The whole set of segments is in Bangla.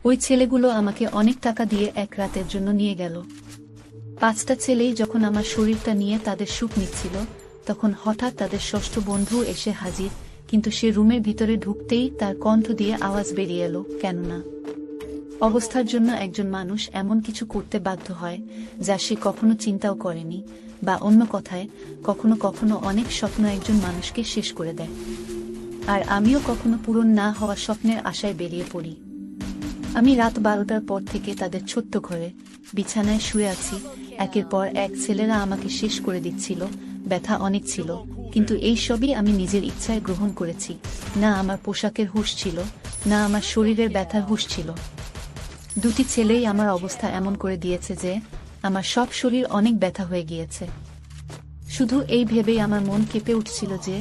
ওই ছেলেগুলো আমাকে অনেক টাকা দিয়ে এক রাতের জন্য নিয়ে গেল। 5টা ছেলেই যখন আমার শরীরটা নিয়ে তাদের সুখ নিচ্ছিল, তখন হঠাৎ তাদের ষষ্ঠ বন্ধু এসে হাজির। কিন্তু সে রুমের ভিতরে ঢুকতেই তার কণ্ঠ দিয়ে আওয়াজ বেরিয়ে এলো, কেননা অবস্থার জন্য একজন মানুষ এমন কিছু করতে বাধ্য হয় যা সে কখনো চিন্তাও করেনি, বা অন্য কথায় কখনো কখনো অনেক স্বপ্ন একজন মানুষকে শেষ করে দেয়। আর আমিও কখনো পূরণ না হওয়া স্বপ্নের আশায় বেরিয়ে পড়ি। আমি রাত 12টার পর থেকে তাদের ছোট্ট ঘরে বিছানায় শুয়ে আছি। একের পর এক ছেলেরা আমাকে শেষ করে দিচ্ছিল। ব্যথা অনেক ছিল, কিন্তু এই সবই আমি নিজের ইচ্ছায় গ্রহণ করেছি। না আমার পোশাকের হুঁশ ছিল, না আমার শরীরের ব্যথার হুঁশ ছিল। দুটি ছেলেই আমার অবস্থা এমন করে দিয়েছে যে আমার সব শরীর অনেক ব্যথা হয়ে গিয়েছে। শুধু এই ভেবেই আমার মন কেঁপে উঠছিল যে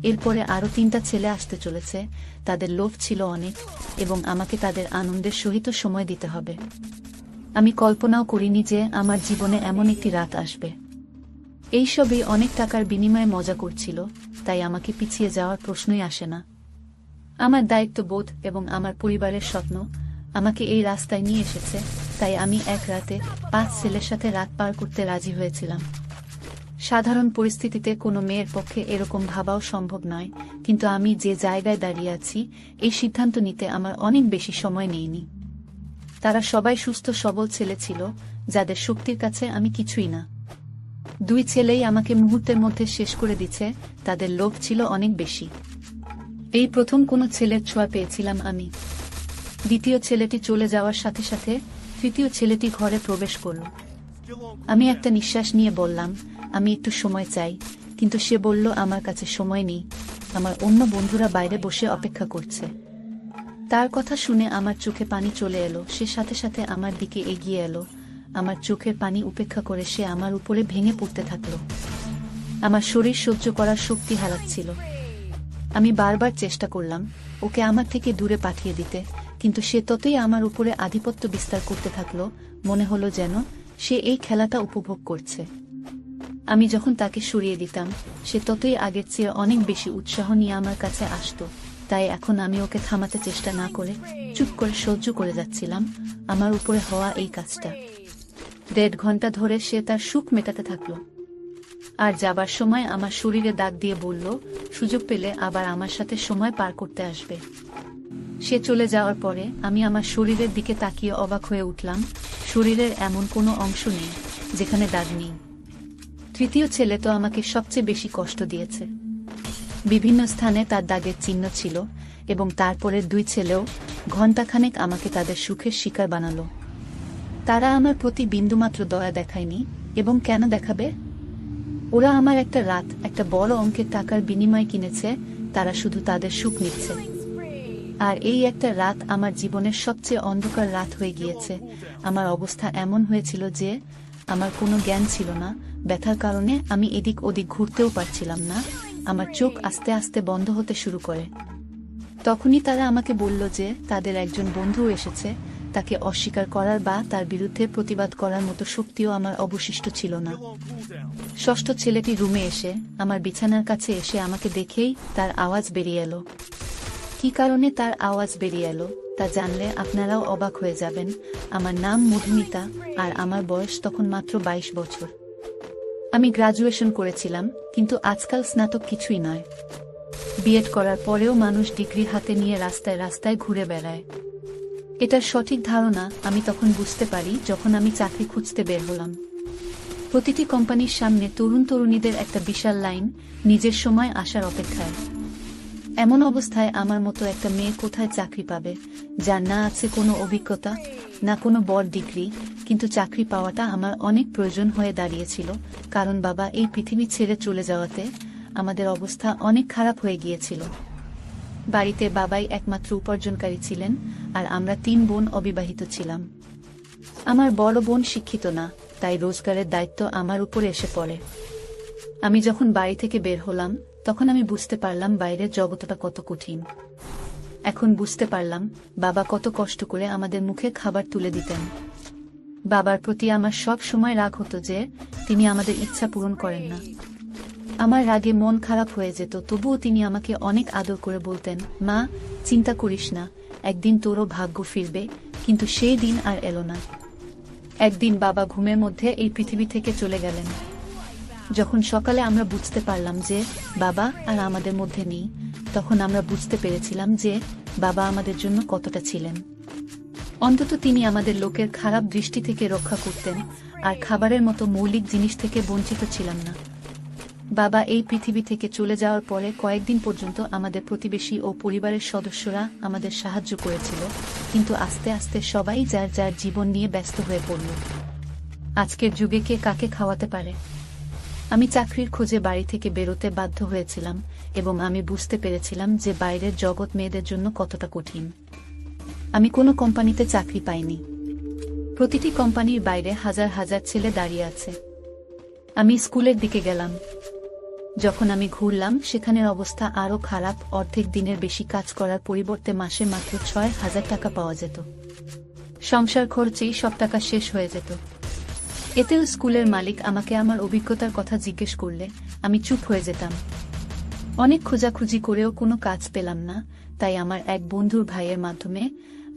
এরপরে আরো 3টা ছেলে আসতে চলেছে। তাদের লোভ ছিল অনেক, এবং আমাকে তাদের আনন্দের সহিত সময় দিতে হবে। আমি কল্পনাও করিনি যে আমার জীবনে এমন একটি রাত আসবে। এইসবই অনেক টাকার বিনিময়ে মজা করছিল, তাই আমাকে পিছিয়ে যাওয়ার প্রশ্নই আসে না। আমার দায়িত্ববোধ এবং আমার পরিবারের স্বপ্ন আমাকে এই রাস্তায় নিয়ে এসেছে, তাই আমি এক রাতে 5 ছেলের সাথে রাত পার করতে রাজি হয়েছিলাম। সাধারণ পরিস্থিতিতে কোনো মেয়ের পক্ষে এরকম ভাবাও সম্ভব নয়, কিন্তু আমি যে জায়গায় দাঁড়িয়ে আছি এই সিদ্ধান্ত নিতে আমার অনেক বেশি সময় নেয়নি। তারা সবাই সুস্থ সবল ছেলে ছিল, যাদের শক্তির কাছে আমি কিছুই না। 2 ছেলেই আমাকে মুহূর্তের মধ্যে শেষ করে দিচ্ছে, তাদের লোভ ছিল অনেক বেশি। এই প্রথম কোনো ছেলের ছোঁয়া পেয়েছিলাম আমি। দ্বিতীয় ছেলেটি চলে যাওয়ার সাথে সাথে তৃতীয় ছেলেটি ঘরে প্রবেশ করল। আমি একটা নিঃশ্বাস নিয়ে বললাম, আমি একটু সময় চাই, কিন্তু সে বলল আমার কাছে সময় নেই, আমার অন্য বন্ধুরা বাইরে বসে অপেক্ষা করছে। তার কথা শুনে আমার চোখে পানি চলে এলো। সে সাথে সাথে আমার দিকে এগিয়ে এলো। আমার চোখের পানি উপেক্ষা করে সে আমার উপরে ভেঙে পড়তে থাকলো। আমার শরীর সহ্য করার শক্তি হারাচ্ছিল। আমি বারবার চেষ্টা করলাম ওকে আমার থেকে দূরে পাঠিয়ে দিতে, কিন্তু সে ততই আমার উপরে আধিপত্য বিস্তার করতে থাকলো। মনে হলো যেন সে এই খেলাটা উপভোগ করছে। আমি যখন তাকে সরিয়ে দিতাম, সে ততই আগের চেয়ে অনেক বেশি উৎসাহ নিয়ে আমার কাছে আসতো। তাই এখন আমি ওকে থামাতে চেষ্টা না করে চুপ করে সহ্য করে যাচ্ছিলাম আমার উপরে হওয়া এই কাজটা। 1.5 ঘন্টা ধরে সে তার সুখ মেটাতে থাকলো, আর যাবার সময় আমার শরীরে দাগ দিয়ে বলল সুযোগ পেলে আবার আমার সাথে সময় পার করতে আসবে। সে চলে যাওয়ার পরে আমি আমার শরীরের দিকে তাকিয়ে অবাক হয়ে উঠলাম। শরীরের এমন কোনো অংশ নেই যেখানে দাগ নেই। তৃতীয় ছেলে তো আমাকে সবচেয়ে বেশি কষ্ট দিয়েছে। বিভিন্ন স্থানে তার দাগের চিহ্ন ছিল, এবং তারপরের 2 ছেলেও ঘণ্টাখানেক আমাকে তাদের সুখের শিকার বানালো। তারা আমার প্রতি বিন্দুমাত্র দয়া দেখায়নি, এবং কেন দেখাবে? ওরা আমার একটা রাত একটা বড় অঙ্কের টাকার বিনিময়ে কিনেছে। তারা শুধু তাদের সুখ নিচ্ছে। আর এই একটা রাত আমার জীবনের সবচেয়ে অন্ধকার রাত হয়ে গিয়েছে। আমার অবস্থা এমন হয়েছিল যে আমার কোনো জ্ঞান ছিল না। ব্যথার কারণে আমি এদিক ওদিক ঘুরতেও পারছিলাম না। আমার চোখ আস্তে আস্তে বন্ধ হতে শুরু করে। তখনই তারা আমাকে বলল যে তাদের একজন বন্ধু এসেছে। তাকে অস্বীকার করার বা তার বিরুদ্ধে প্রতিবাদ করার মতো শক্তিও আমার অবশিষ্ট ছিল না। ষষ্ঠ ছেলেটি রুমে এসে আমার বিছানার কাছে এসে আমাকে দেখেই তার আওয়াজ বেরিয়ে এলো। কি কারণে তার আওয়াজ বেরিয়ে এলো তা জানলে আপনারাও অবাক হয়ে যাবেন। আমার নাম মধুমিতা, আর আমার বয়স তখন মাত্র 22 বছর। আমি গ্রাজুয়েশন করেছিলাম, কিন্তু আজকাল স্নাতক কিছুই নয়। বিএড করার পরেও মানুষ ডিগ্রি হাতে নিয়ে রাস্তায় রাস্তায় ঘুরে বেড়ায়। এটার সঠিক ধারণা আমি তখন বুঝতে পারি যখন আমি চাকরি খুঁজতে বের হলাম। প্রতিটি কোম্পানির সামনে তরুণ তরুণীদের একটা বিশাল লাইন, নিজের সময় আসার অপেক্ষায়। এমন অবস্থায় আমার মতো একটা মেয়ে কোথায় চাকরি পাবে, যার না আছে কোনো অভিজ্ঞতা, না কোনো বড় ডিগ্রি? কিন্তু চাকরি পাওয়াটা আমার অনেক প্রয়োজন হয়ে দাঁড়িয়েছিল, কারণ বাবা এই পৃথিবী ছেড়ে চলে যাওয়াতে আমাদের অবস্থা অনেক খারাপ হয়ে গিয়েছিল। বাড়িতে বাবাই একমাত্র উপার্জনকারী ছিলেন, আর আমরা 3 বোন অবিবাহিত ছিলাম। আমার বড় বোন শিক্ষিত না, তাই রোজগারের দায়িত্ব আমার উপরে এসে পড়ে। আমি যখন বাড়ি থেকে বের হলাম, তখন আমি বুঝতে পারলাম বাইরের জগৎটা কত কঠিন। এখন বুঝতে পারলাম বাবা কত কষ্ট করে আমাদের মুখে খাবার তুলে দিতেন। বাবার প্রতি আমার সব সময় রাগ হতো যে তিনি আমাদের ইচ্ছা পূরণ করেন না। আমার রাগে মন খারাপ হয়ে যেত, তবুও তিনি আমাকে অনেক আদর করে বলতেন, মা চিন্তা করিস না, একদিন তোরও ভাগ্য ফিরবে, কিন্তু সেই দিন আর এলো না। একদিন বাবা ঘুমের মধ্যে এই পৃথিবী থেকে চলে গেলেন। যখন সকালে আমরা বুঝতে পারলাম যে বাবা আর আমাদের মধ্যে নেই, তখন আমরা বুঝতে পেরেছিলাম যে বাবা আমাদের জন্য কতটা ছিলেন। অন্তত তিনি আমাদের লোকের খারাপ দৃষ্টি থেকে রক্ষা করতেন, আর খাবারের মতো মৌলিক জিনিস থেকে বঞ্চিত ছিলাম না। বাবা এই পৃথিবী থেকে চলে যাওয়ার পরে কয়েকদিন পর্যন্ত আমাদের প্রতিবেশী ও পরিবারের সদস্যরা আমাদের সাহায্য করেছিল, কিন্তু আস্তে আস্তে সবাই যার যার জীবন নিয়ে ব্যস্ত হয়ে পড়ল। আজকের যুগে কে কাকে খাওয়াতে পারে? আমি চাকরির খোঁজে বাড়ি থেকে বেরোতে বাধ্য হয়েছিলাম, এবং আমি বুঝতে পেরেছিলাম যে বাইরের জগৎ মেয়েদের জন্য কতটা কঠিন। আমি কোনো কোম্পানিতে চাকরি পাইনি। প্রতিটি কোম্পানির বাইরে হাজার হাজার ছেলে দাঁড়িয়ে আছে। আমি স্কুলের দিকে গেলাম। যখন আমি ঘুরলাম, সেখানের অবস্থা আরও খারাপ। অর্ধেক দিনের বেশি কাজ করার পরিবর্তে মাসে মাত্র ৬,০০০ টাকা পাওয়া যেত। সংসার খরচেই সব টাকা শেষ হয়ে যেত। এতেও স্কুলের মালিক আমাকে আমার অভিজ্ঞতার কথা জিজ্ঞেস করলে আমি চুপ হয়ে যেতাম। অনেক খোঁজাখুঁজি করেও কোনো কাজ পেলাম না, তাই আমার এক বন্ধুর ভাইয়ের মাধ্যমে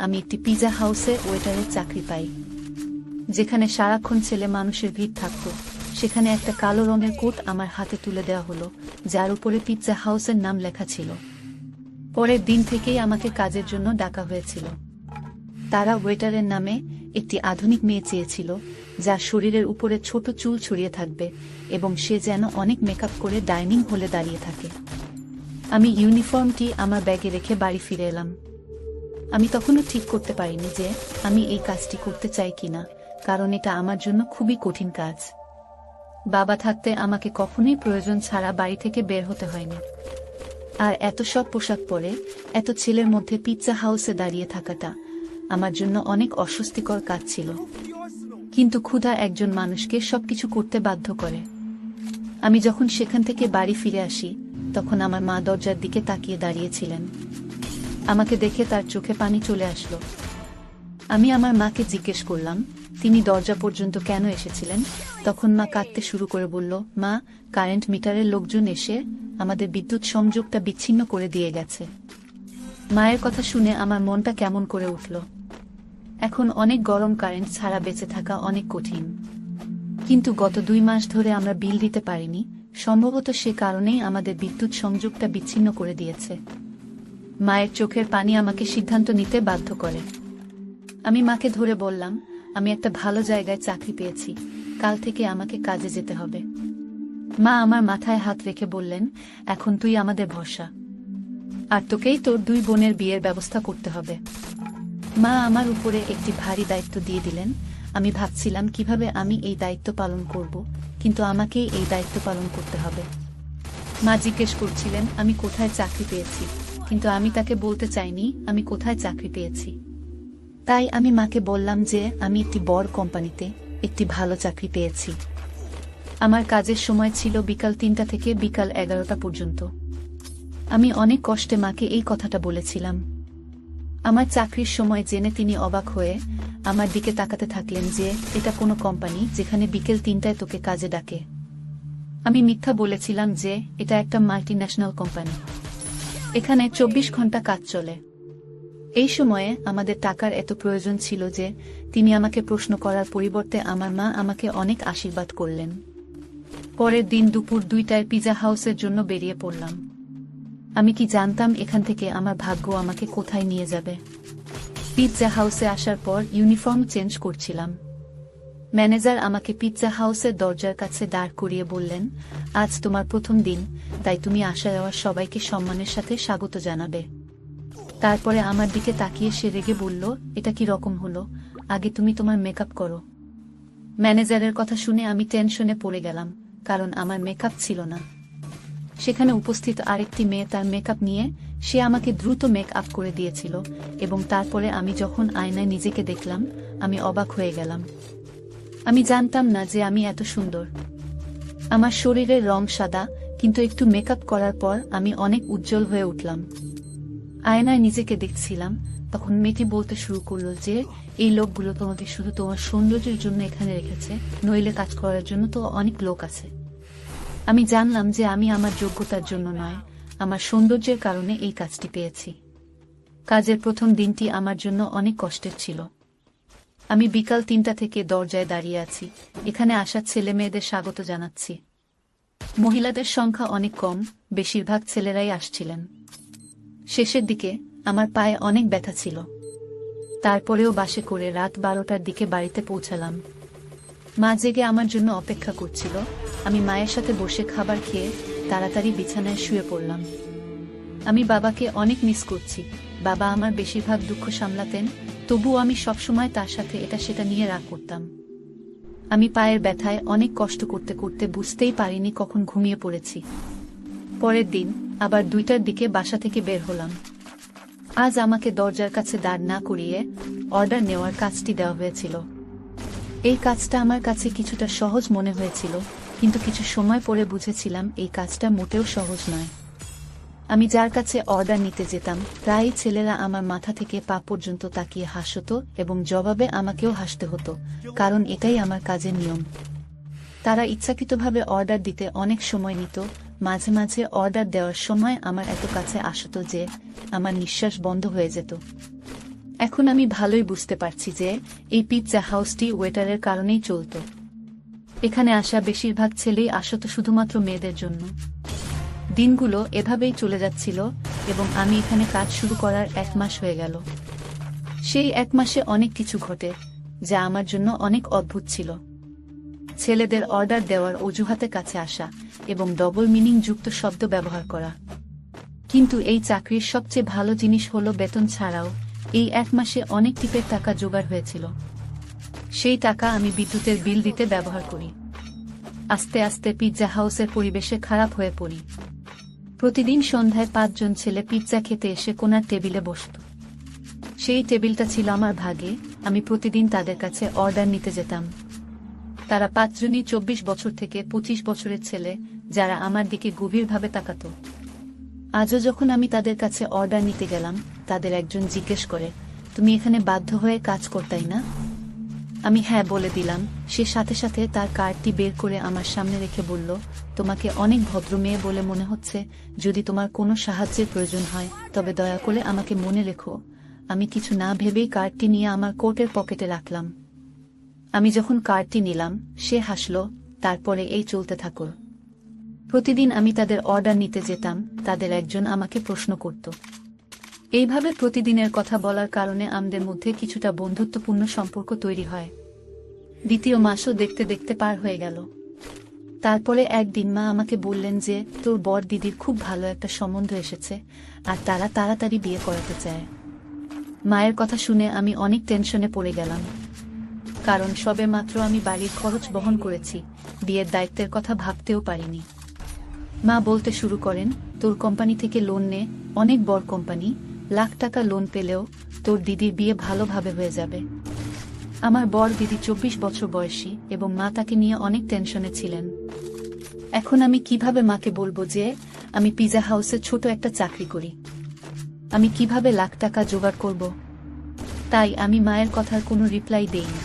আমি একটি পিৎজা হাউসে ওয়েটারের চাকরি পাই। যেখানে সারাক্ষণ ছেলে মানুষের ভিড় থাকত, সেখানে একটা কালো রঙের কোট আমার হাতে তুলে দেওয়া হলো, যার উপরে পিৎজা হাউসের নাম লেখা ছিল। পরের দিন থেকেই আমাকে কাজের জন্য ডাকা হয়েছিল। তারা ওয়েটারের নামে একটি আধুনিক মেয়ে চেয়েছিল, যার শরীরের উপরে ছোট চুল ছড়িয়ে থাকবে এবং সে যেন অনেক মেকআপ করে ডাইনিং হলে দাঁড়িয়ে থাকে। আমি ইউনিফর্মটি আমার ব্যাগে রেখে বাড়ি ফিরে এলাম। আমি তখনও ঠিক করতে পারিনি যে আমি এই কাজটি করতে চাই কিনা, কারণ এটা আমার জন্য খুবই কঠিন কাজ। বাবা থাকতে আমাকে কখনোই প্রয়োজন ছাড়া বাড়ি থেকে বের হতে হয়নি। আর এত সব পোশাক পরে এত ছেলের মধ্যে পিৎজা হাউসে দাঁড়িয়ে থাকাটা আমার জন্য অনেক অস্বস্তিকর কাজ ছিল। কিন্তু ক্ষুধা একজন মানুষকে সবকিছু করতে বাধ্য করে। আমি যখন সেখান থেকে বাড়ি ফিরে আসি, তখন আমার মা দরজার দিকে তাকিয়ে দাঁড়িয়েছিলেন। আমাকে দেখে তার চোখে পানি চলে আসলো। আমি আমার মাকে জিজ্ঞেস করলাম তিনি দরজা পর্যন্ত কেন এসেছিলেন। তখন মা কাঁদতে শুরু করে বলল, মা, কারেন্ট মিটারের লোকজন এসে আমাদের বিদ্যুৎ সংযোগটা বিচ্ছিন্ন করে দিয়ে গেছে। মায়ের কথা শুনে আমার মনটা কেমন করে উঠল। এখন অনেক গরম, কারেন্ট ছাড়া বেঁচে থাকা অনেক কঠিন। কিন্তু গত 2 মাস ধরে আমরা বিল দিতে পারিনি, সম্ভবত সে কারণেই আমাদের বিদ্যুৎ সংযোগটা বিচ্ছিন্ন করে দিয়েছে। মায়ের চোখের পানি আমাকে সিদ্ধান্ত নিতে বাধ্য করে। আমি মাকে ধরে বললাম, আমি একটা ভালো জায়গায় চাকরি পেয়েছি, কাল থেকে আমাকে কাজে যেতে হবে। মা আমার মাথায় হাত রেখে বললেন, এখন তুই আমাদের ভরসা, আর তোকেই তোর 2 বোনের বিয়ের ব্যবস্থা করতে হবে। মা আমার উপরে একটি ভারী দায়িত্ব দিয়ে দিলেন। আমি ভাবছিলাম কিভাবে আমি এই দায়িত্ব পালন করব, কিন্তু আমাকেই এই দায়িত্ব পালন করতে হবে। মা জিজ্ঞেস করছিলেন আমি কোথায় চাকরি পেয়েছি, কিন্তু আমি তাকে বলতে চাইনি আমি কোথায় চাকরি পেয়েছি। তাই আমি মাকে বললাম যে আমি একটি বড় কোম্পানিতে একটি ভালো চাকরি পেয়েছি। আমার কাজের সময় ছিল বিকাল 3টা থেকে বিকাল 11টা পর্যন্ত। আমি অনেক কষ্টে মাকে এই কথাটা বলেছিলাম। আমার চাকরির সময় জেনে তিনি অবাক হয়ে আমার দিকে তাকাতে থাকলেন যে এটা কোনো কোম্পানি যেখানে বিকেল 3টায় তোকে কাজে ডাকে। আমি মিথ্যা বলেছিলাম যে এটা একটা মাল্টিন্যাশনাল কোম্পানি, এখানে 24 ঘন্টা কাজ চলে। এই সময়ে আমাদের টাকার এত প্রয়োজন ছিল যে তিনি আমাকে প্রশ্ন করার পরিবর্তে আমার মা আমাকে অনেক আশীর্বাদ করলেন। পরের দিন দুপুর 2টায় পিৎজা হাউসের জন্য বেরিয়ে পড়লাম। আমি কি জানতাম এখান থেকে আমার ভাগ্য আমাকে কোথায় নিয়ে যাবে। পিৎজা হাউসে আসার পর ইউনিফর্ম চেঞ্জ করছিলাম। ম্যানেজার আমাকে পিৎজা হাউসের দরজার কাছে দাঁড় করিয়ে বললেন, আজ তোমার প্রথম দিন, তাই তুমি আসা যাওয়ার সবাইকে সম্মানের সাথে স্বাগত জানাবে। তারপরে আমার দিকে তাকিয়ে সে রেগে বলল, এটা কি রকম হলো, আগে তুমি তোমার মেকআপ করো। ম্যানেজারের কথা শুনে আমি টেনশনে পড়ে গেলাম, কারণ আমার মেকআপ ছিল না। সেখানে উপস্থিত আরেকটি মেয়ে তার মেকআপ নিয়ে সে আমাকে দ্রুত মেকআপ করে দিয়েছিল, এবং তারপরে আমি যখন আয়নায় নিজেকে দেখলাম আমি অবাক হয়ে গেলাম। আমি জানতাম না যে আমি এত সুন্দর। আমার শরীরের রং সাদা, কিন্তু একটু মেকআপ করার পর আমি অনেক উজ্জ্বল হয়ে উঠলাম। আয়নায় নিজেকে দেখছিলাম, তখন মেয়েটি বলতে শুরু করলো যে এই লোকগুলো তোমাকে শুধু তোমার সৌন্দর্যের জন্য এখানে রেখেছে, নইলে কাজ করার জন্য তো অনেক লোক আছে। আমি জানলাম যে আমি আমার যোগ্যতার জন্য নয়, আমার সৌন্দর্যের কারণে এই কাজটি পেয়েছি। কাজের প্রথম দিনটি আমার জন্য অনেক কষ্টের ছিল। আমি বিকাল ৩টা থেকে দরজায় দাঁড়িয়ে আছি, এখানে আসা ছেলে মেয়েদের স্বাগত জানাচ্ছি। মহিলাদের সংখ্যা অনেক কম, বেশিরভাগ ছেলেরাই আসছিলেন। শেষের দিকে আমার পায়ে অনেক ব্যথা ছিল। তারপরেও বাসে করে রাত 12টার দিকে বাড়িতে পৌঁছালাম। মা জেগে আমার জন্য অপেক্ষা করছিল। আমি মায়ের সাথে বসে খাবার খেয়ে তাড়াতাড়ি বিছানায় শুয়ে পড়লাম। আমি বাবাকে অনেক মিস করছি। বাবা আমার বেশিরভাগ দুঃখ সামলাতেন, তবুও আমি সবসময় তার সাথে এটা সেটা নিয়ে রাগ করতাম। আমি পায়ের ব্যথায় অনেক কষ্ট করতে করতে বুঝতেই পারিনি কখন ঘুমিয়ে পড়েছি। পরের দিন আবার 2টার দিকে বাসা থেকে বের হলাম। আজ আমাকে দরজার কাছে দাঁড় না করিয়ে অর্ডার নেওয়ার কাজটি দেওয়া হয়েছিল। এই কাজটা আমার কাছে কিছুটা সহজ মনে হয়েছিল, কিন্তু কিছু সময় পরে বুঝেছিলাম এই কাজটা মোটেও সহজ নয়। আমি যার কাছে অর্ডার নিতে যেতাম, প্রায়ই ছেলেরা আমার মাথা থেকে পা পর্যন্ত তাকিয়ে হাসত এবং জবাবে আমাকেও হাসতে হতো, কারণ এটাই আমার কাজের নিয়ম। তারা ইচ্ছাকৃতভাবে অর্ডার দিতে অনেক সময় নিত। মাঝে মাঝে অর্ডার দেওয়ার সময় আমার এত কাছে আসত যে আমার নিঃশ্বাস বন্ধ হয়ে যেত। এখন আমি ভালোই বুঝতে পারছি যে এই পিৎজা হাউসটি ওয়েটারের কারণেই চলত। এখানে আসা বেশিরভাগ ছেলেই আসত শুধুমাত্র মেয়েদের জন্য। দিনগুলো এভাবেই চলে যাচ্ছিল এবং আমি এখানে কাজ শুরু করার 1 মাস হয়ে গেল। সেই 1 মাসে অনেক কিছু ঘটে যা আমার জন্য অনেক অদ্ভুত ছিল। ছেলেদের অর্ডার দেওয়ার অজুহাতে কাছে আসা এবং ডবল মিনিং যুক্ত শব্দ ব্যবহার করা। কিন্তু এই চাকরির সবচেয়ে ভালো জিনিস হলো বেতন ছাড়াও এই 1 মাসে অনেক টিপের টাকা জোগাড় হয়েছিল। সেই টাকা আমি বিদ্যুতের বিল দিতে ব্যবহার করি। আস্তে আস্তে পিৎজা হাউসের পরিবেশে খারাপ হয়ে পড়ি। প্রতিদিন সন্ধ্যায় 5 জন ছেলে পিৎজা খেতে এসে কোনার টেবিলে বসত। সেই টেবিলটা ছিল আমার ভাগে। আমি প্রতিদিন তাদের কাছে অর্ডার নিতে যেতাম। তারা 5 জনই 24 বছর থেকে 25 বছরের ছেলে, যারা আমার দিকে গভীরভাবে তাকাত। আজও যখন আমি তাদের কাছে অর্ডার নিতে গেলাম, তাদের একজন জিজ্ঞেস করে, তুমি এখানে বাধ্য হয়ে কাজ করতাই না? আমি হ্যাঁ বলে দিলাম। সে সাথে সাথে তার কার্ডটি বের করে আমার সামনে রেখে বলল, তোমাকে অনেক ভদ্র মেয়ে বলে মনে হচ্ছে। যদি তোমার কোনো সাহায্যের প্রয়োজন হয় তবে দয়া করে আমাকে মনে রেখো। আমি কিছু না ভেবেই কার্ডটি নিয়ে আমার কোটের পকেটে রাখলাম। আমি যখন কার্ডটি নিলাম, সে হাসল। তারপরে এই চলতে থাকল। প্রতিদিন আমি তাদের অর্ডার নিতে যেতাম, তাদের একজন আমাকে প্রশ্ন করত। এইভাবে প্রতিদিনের কথা বলার কারণে আমাদের মধ্যে কিছুটা বন্ধুত্বপূর্ণ সম্পর্ক তৈরি হয়। 2য় মাসও দেখতে দেখতে পার হয়ে গেল। তারপরে একদিন মা আমাকে বললেন যে তোর বর দিদির খুব ভালো একটা সম্বন্ধ এসেছে আর তারা তাড়াতাড়ি বিয়ে করাতে চায়। মায়ের কথা শুনে আমি অনেক টেনশনে পড়ে গেলাম, কারণ সবে মাত্র আমি বাড়ির খরচ বহন করেছি, বিয়ের দায়িত্বের কথা ভাবতেও পারিনি। মা বলতে শুরু করেন, তোর কোম্পানি থেকে লোন নে, অনেক বড় কোম্পানি, লাখ টাকা লোন পেলেও তোর দিদির বিয়ে ভালোভাবে হয়ে যাবে। আমার বর দিদি 24 বছর বয়সী এবং মা তাকে নিয়ে অনেক টেনশনে ছিলেন। এখন আমি কিভাবে মাকে বলবো যে আমি পিৎজা হাউসে ছোট একটা চাকরি করি? আমি কিভাবে লাখ টাকা জোগাড় করব? তাই আমি মায়ের কথার কোনো রিপ্লাই দেইনি।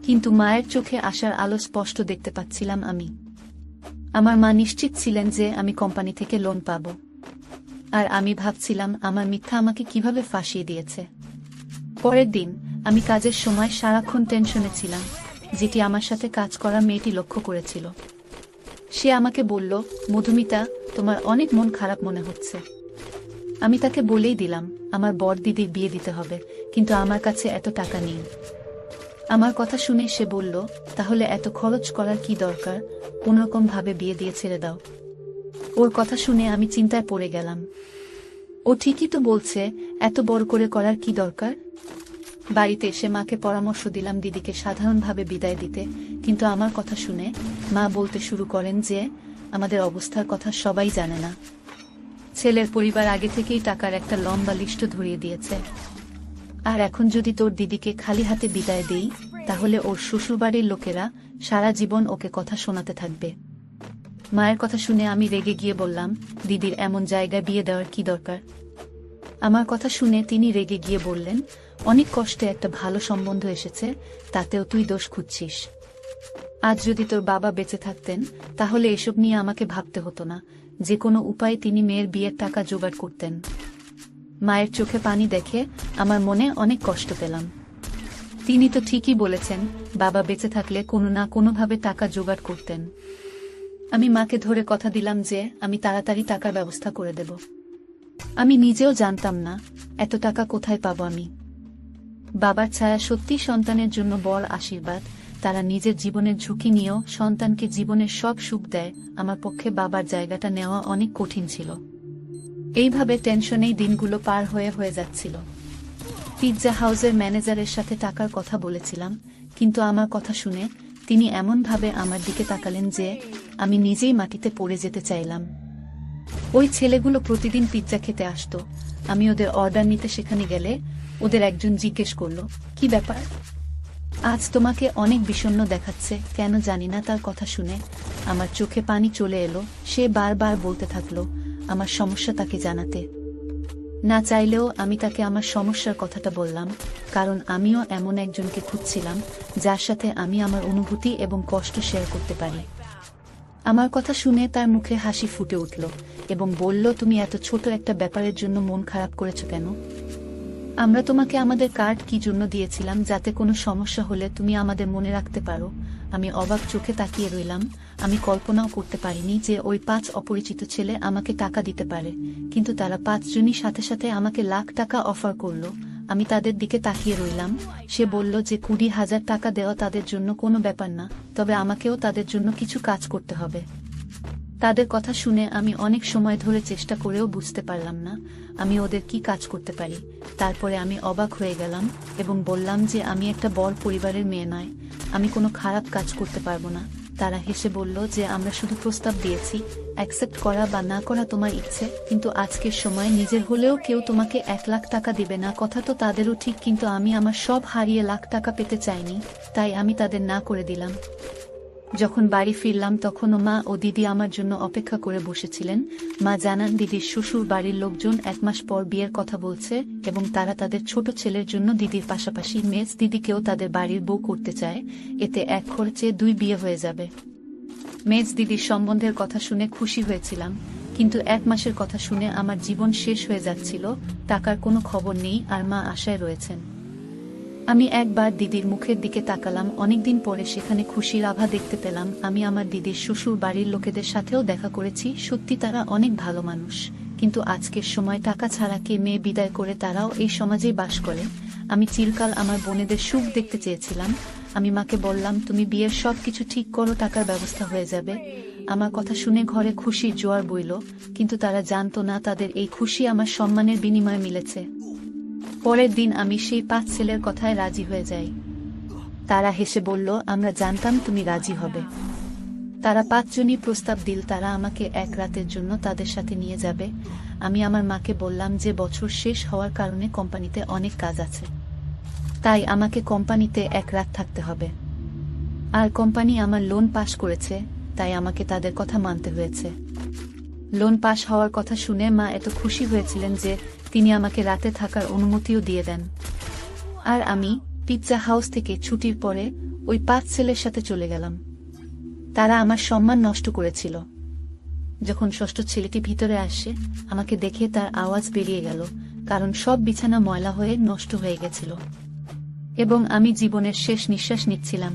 কিন্তু মায়ের চোখে আসার আলো স্পষ্ট দেখতে পাচ্ছিলাম আমি। আমার মা নিশ্চিত ছিলেন যে আমি কোম্পানি থেকে লোন পাব। আর আমি ভাবছিলাম আমার মিথ্যা আমাকে কিভাবে ফাঁসিয়ে দিয়েছে। পরের দিন আমি কাজের সময় সারাক্ষণ টেনশনে ছিলাম, যেটি আমার সাথে কাজ করা মেয়েটি লক্ষ্য করেছিল। সে আমাকে বলল, মধুমিতা, তোমার অনেক মন খারাপ মনে হচ্ছে। আমি তাকে বলেই দিলাম আমার বর দিদির বিয়ে দিতে হবে, কিন্তু আমার কাছে এত টাকা নেই। আমার কথা শুনে সে বলল, তাহলে এত খরচ করার কি দরকার? কোনোরকম ভাবে বিয়ে দিয়ে ছেড়ে দাও। ওর কথা শুনে আমি চিন্তায় পড়ে গেলাম। ও ঠিকই তো বলছে, এত বড় করে করার কি দরকার? বাড়িতে এসে মাকে পরামর্শ দিলাম দিদিকে সাধারণভাবে বিদায় দিতে, কিন্তু আমার কথা শুনে মা বলতে শুরু করেন যে আমাদের অবস্থার কথা সবাই জানে না। ছেলের পরিবার আগে থেকেই টাকার একটা লম্বা লিস্ট ধরিয়ে দিয়েছে। আর এখন যদি তোর দিদিকে খালি হাতে বিদায় দেই, তাহলে ওর শ্বশুরবাড়ির লোকেরা সারা জীবন ওকে কথা শোনাতে থাকবে। মায়ের কথা শুনে আমি রেগে গিয়ে বললাম, দিদির এমন জায়গায় বিয়ে দেওয়ার কি দরকার? আমার কথা শুনে তিনি রেগে গিয়ে বললেন, অনেক কষ্টে একটা ভালো সম্বন্ধ এসেছে, তাতেও তুই দোষ খুঁজছিস। আজ যদি তোর বাবা বেঁচে থাকতেন তাহলে এসব নিয়ে আমাকে ভাবতে হতো না। যে কোনো উপায়ে তিনি মেয়ের বিয়ের টাকা জোগাড় করতেন। মায়ের চোখে পানি দেখে আমার মনে অনেক কষ্ট পেলাম। তিনি তো ঠিকই বলেছেন, বাবা বেঁচে থাকলে কোনো না কোনোভাবে টাকা জোগাড় করতেন। আমি মাকে ধরে কথা দিলাম যে আমি তাড়াতাড়ি টাকার ব্যবস্থা করে দেব। আমি নিজেও জানতাম না এত টাকা কোথায় পাবো আমি। বাবার ছায়া সত্যি সন্তানের জন্য বড় আশীর্বাদ। তারা নিজের জীবনের ঝুঁকি নিয়েও সন্তানকে জীবনের সব সুখ দেয়। আমার পক্ষে বাবার জায়গাটা নেওয়া অনেক কঠিন ছিল। এইভাবে টেনশনেই দিনগুলো পার হয়ে যাচ্ছিল। পিৎজা হাউসের ম্যানেজারের সাথে টাকার কথা বলেছিলাম, কিন্তু আমার কথা শুনে তিনি এমনভাবে আমার দিকে তাকালেন যে আমি নিজেই মাটিতে পড়ে যেতে চাইলাম। ওই ছেলেগুলো প্রতিদিন পিৎজা খেতে আসতো। আমি ওদের অর্ডার নিতে সেখানে গেলে ওদের একজন জিজ্ঞেস করল, কি ব্যাপার, আজ তোমাকে অনেক বিষণ্ণ দেখাচ্ছে কেন জানি না। তার কথা শুনে আমার চোখে পানি চলে এলো। সে বারবার বলতে থাকলো আমার সমস্যা তাকে জানাতে। না চাইলেও আমি তাকে আমার সমস্যার কথাটা বললাম, কারণ আমিও এমন একজনকে খুঁজছিলাম যার সাথে আমি আমার অনুভূতি এবং কষ্ট শেয়ার করতে পারি। আমার কথা শুনে তার মুখে হাসি ফুটে উঠল এবং বলল, তুমি এত ছোট একটা ব্যাপারের জন্য মন খারাপ করেছো কেন? আমরা তোমাকে আমাদের কার্ড কি জন্য দিয়েছিলাম, যাতে কোনো সমস্যা হলে তুমি আমাদের মনে রাখতে পারো। আমি অবাক চোখে তাকিয়ে রইলাম। আমি কল্পনাও করতে পারিনি যে ওই 5 অপরিচিত ছেলে আমাকে টাকা দিতে পারে, কিন্তু তারা 5 জনই সাথে সাথে আমাকে লাখ টাকা অফার করলো। আমি তাদের দিকে তাকিয়ে রইলাম। সে বলল যে 20,000 টাকা দেওয়া তাদের জন্য কোনো ব্যাপার না, তবে আমাকেও তাদের জন্য কিছু কাজ করতে হবে। তাদের কথা শুনে আমি অনেক সময় ধরে চেষ্টা করেও বুঝতে পারলাম না আমি ওদের কি কাজ করতে পারি। তারপরে আমি অবাক হয়ে গেলাম এবং বললাম যে আমি একটা বড় পরিবারের মেয়ে নয়, আমি কোনো খারাপ কাজ করতে পারবো না। তারা হেসে বলল যে আমরা শুধু প্রস্তাব দিয়েছি, অ্যাকসেপ্ট করা বা না করা তোমার ইচ্ছে, কিন্তু আজকের সময় নিজের হলেও কেউ তোমাকে 1 লাখ টাকা দিবে না। কথা তো তাদেরও ঠিক, কিন্তু আমি আমার সব হারিয়ে লাখ টাকা পেতে চাইনি, তাই আমি তাদের না করে দিলাম। যখন বাড়ি ফিরলাম তখনও মা ও দিদি আমার জন্য অপেক্ষা করে বসেছিলেন। মা জানান দিদির শ্বশুর বাড়ির লোকজন 1 মাস পর বিয়ের কথা বলছে এবং তারা তাদের ছোট ছেলের জন্য দিদির পাশাপাশি মেজ দিদিকেও তাদের বাড়ির বউ করতে চায়। এতে এক খরচে 2 বিয়ে হয়ে যাবে। মেজ দিদির সম্বন্ধের কথা শুনে খুশি হয়েছিলাম, কিন্তু 1 মাসের কথা শুনে আমার জীবন শেষ হয়ে যাচ্ছিল। টাকার কোনো খবর নেই আর মা আশায় রয়েছেন। আমি একবার দিদির মুখের দিকে তাকালাম। অনেকদিন পরে সেখানে খুশির আভা দেখতে পেলাম। আমি আমার দিদির শ্বশুর বাড়ির লোকেদের সাথেও দেখা করেছি, সত্যি তারা অনেক ভালো মানুষ, কিন্তু আজকের সময় টাকা ছাড়া কে মেয়ে বিদায় করে তারাও এই সমাজেই বাস করে। আমি চিরকাল আমার বোনেদের সুখ দেখতে চেয়েছিলাম। আমি মাকে বললাম, তুমি বিয়ের সব কিছু ঠিক করো, টাকার ব্যবস্থা হয়ে যাবে। আমার কথা শুনে ঘরে খুশির জোয়ার বইল, কিন্তু তারা জানতো না তাদের এই খুশি আমার সম্মানের বিনিময়ে মিলেছে। পরের দিন আমি সেই 5 ছেলের কথায় রাজি হয়ে যাই। তারা হেসে বলল, আমরা জানতাম তুমি রাজি হবে। তারা 5 জনই প্রস্তাব দিল তারা আমাকে 1 রাতের জন্য তাদের সাথে নিয়ে যাবে। আমি আমার মাকে বললাম যে বছর শেষ হওয়ার কারণে কোম্পানিতে অনেক কাজ আছে, তাই আমাকে কোম্পানিতে 1 রাত থাকতে হবে। আর কোম্পানি আমার লোন পাস করেছে, তাই আমাকে তাদের কথা মানতে হয়েছে। লোন পাস হওয়ার কথা শুনে মা এত খুশি হয়েছিলেন যে তিনি আমাকে রাতে থাকার অনুমতিও দিয়ে দেন। আর আমি পিৎজা হাউস থেকে ছুটির পরে ওই 5 ছেলের সাথে চলে গেলাম। তারা আমার সম্মান নষ্ট করেছিল। যখন ষষ্ঠ ছেলেটি ভিতরে আসে, আমাকে দেখে তার আওয়াজ বেরিয়ে গেল, কারণ সব বিছানা ময়লা হয়ে নষ্ট হয়ে গেছিল এবং আমি জীবনের শেষ নিঃশ্বাস নিচ্ছিলাম।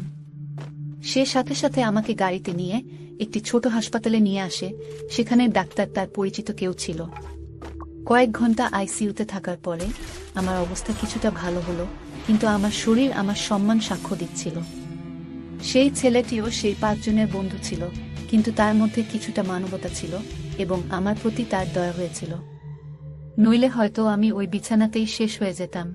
সে সাথে সাথে আমাকে গাড়িতে নিয়ে একটি ছোট হাসপাতালে নিয়ে আসে। সেখানে ডাক্তার তার পরিচিত কেউ ছিল। কয়েক ঘন্টা আইসিইউতে থাকার পরে আমার অবস্থা কিছুটা ভালো হলো, কিন্তু আমার শরীর আমার সম্মান সাক্ষ্য দিচ্ছিল। সেই ছেলেটিও সেই 5 জনের বন্ধু ছিল, কিন্তু তার মধ্যে কিছুটা মানবতা ছিল এবং আমার প্রতি তার দয়া হয়েছিল। নইলে হয়তো আমি ওই বিছানাতেই শেষ হয়ে যেতাম।